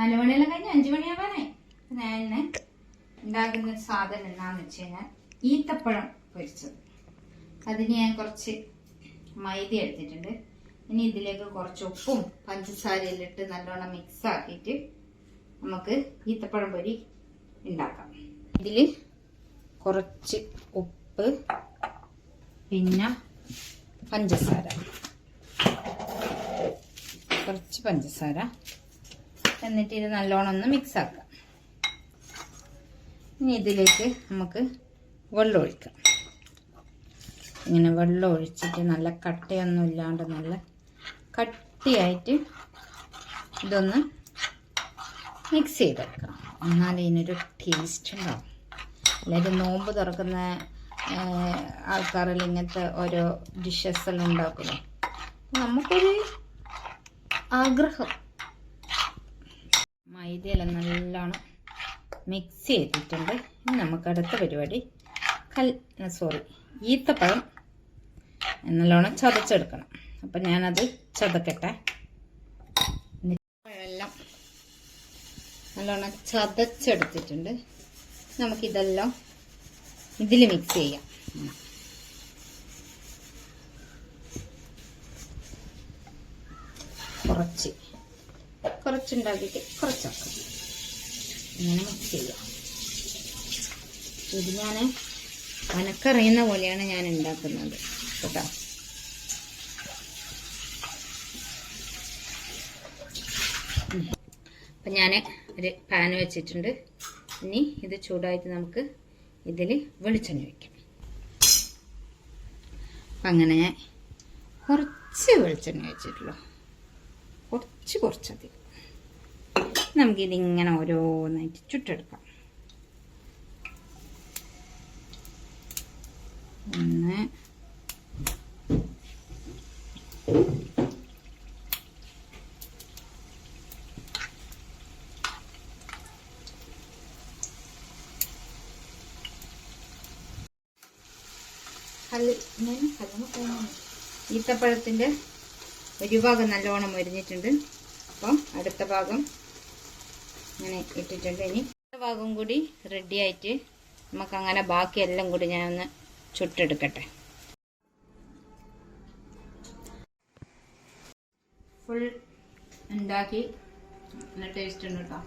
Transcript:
4 മണിയെല്ലാം കഴിഞ്ഞ് 5 മണിയാവാനായി. ഞാൻ ഉണ്ടാക്കുന്ന സാധനം എന്താണെന്ന് വെച്ച് കഴിഞ്ഞാൽ ഈത്തപ്പഴം പൊരിച്ചത്. അതിന് ഞാൻ കുറച്ച് മൈദ എടുത്തിട്ടുണ്ട്. ഇനി ഇതിലേക്ക് കുറച്ച് ഉപ്പും പഞ്ചസാരയും ഇട്ട് നല്ലോണം മിക്സ് ആക്കിയിട്ട് നമുക്ക് ഈത്തപ്പഴം പൊരി ഉണ്ടാക്കാം. ഇതിൽ കുറച്ച് ഉപ്പ്, പിന്നെ പഞ്ചസാര, കുറച്ച് പഞ്ചസാര, എന്നിട്ട് ഇത് നല്ലോണം ഒന്ന് മിക്സ് ആക്കാം. ഇനി ഇതിലേക്ക് നമുക്ക് വെള്ളം ഒഴിക്കാം. ഇങ്ങനെ വെള്ളം ഒഴിച്ചിട്ട് നല്ല കട്ടയൊന്നും ഇല്ലാണ്ട് നല്ല കട്ടിയായിട്ട് ഇതൊന്ന് മിക്സ് ചെയ്തെടുക്കാം. എന്നാലേ ഇതിനൊരു ടേസ്റ്റ് ഉണ്ടാവും. അല്ലെങ്കിൽ നോമ്പ് തുറക്കുന്ന ആൾക്കാരെല്ലാം ഇങ്ങനത്തെ ഓരോ ഡിഷസ് എല്ലാം ഉണ്ടാക്കുമല്ലോ. നമുക്കൊരു ആഗ്രഹം. മൈദയെല്ലാം നല്ലോണം മിക്സ് ചെയ്തിട്ടുണ്ട്. ഇനി നമുക്ക് അടുത്ത പരിപാടി ഈത്തപ്പഴം നല്ലോണം ചതച്ചെടുക്കണം. അപ്പം ഞാനത് ചതക്കട്ടെ. എല്ലാം നല്ലോണം ചതച്ചെടുത്തിട്ടുണ്ട്. നമുക്കിതെല്ലാം ഇതിൽ മിക്സ് ചെയ്യാം. കുറച്ചുണ്ടാക്കിയിട്ട് കുറച്ചാക്കാം. ഇങ്ങനെ മിക്സ് ചെയ്യാം. ഇത് ഞാൻ എനക്കറിയുന്ന പോലെയാണ് ഞാൻ ഉണ്ടാക്കുന്നത് കേട്ടോ. അപ്പം ഞാൻ ഒരു പാൻ വെച്ചിട്ടുണ്ട്. ഇനി ഇത് ചൂടായിട്ട് നമുക്ക് ഇതിൽ വെളിച്ചെണ്ണ ഒഴിക്കാം. അപ്പം അങ്ങനെ ഞാൻ കുറച്ച് വെളിച്ചെണ്ണ ഒഴിച്ചിട്ടുള്ളൂ. കുറച്ചധികം. നമുക്കിതിങ്ങനെ ഓരോന്നായിട്ട് ചുട്ടെടുക്കാം. 1 ഈത്തപ്പഴത്തിൻ്റെ ഒരു ഭാഗം നല്ലോണം മൊരിഞ്ഞിട്ടുണ്ട്. അപ്പം അടുത്ത ഭാഗം ഇങ്ങനെ ഇട്ടിട്ടുണ്ട്. ഇനി അടുത്ത ഭാഗം കൂടി റെഡിയായിട്ട് നമുക്കങ്ങനെ ബാക്കിയെല്ലാം കൂടി ഞാനൊന്ന് ചുട്ടെടുക്കട്ടെ. ഫുൾ ഉണ്ടാക്കി നല്ല ടേസ്റ്റ് ഉണ്ട് കേട്ടോ.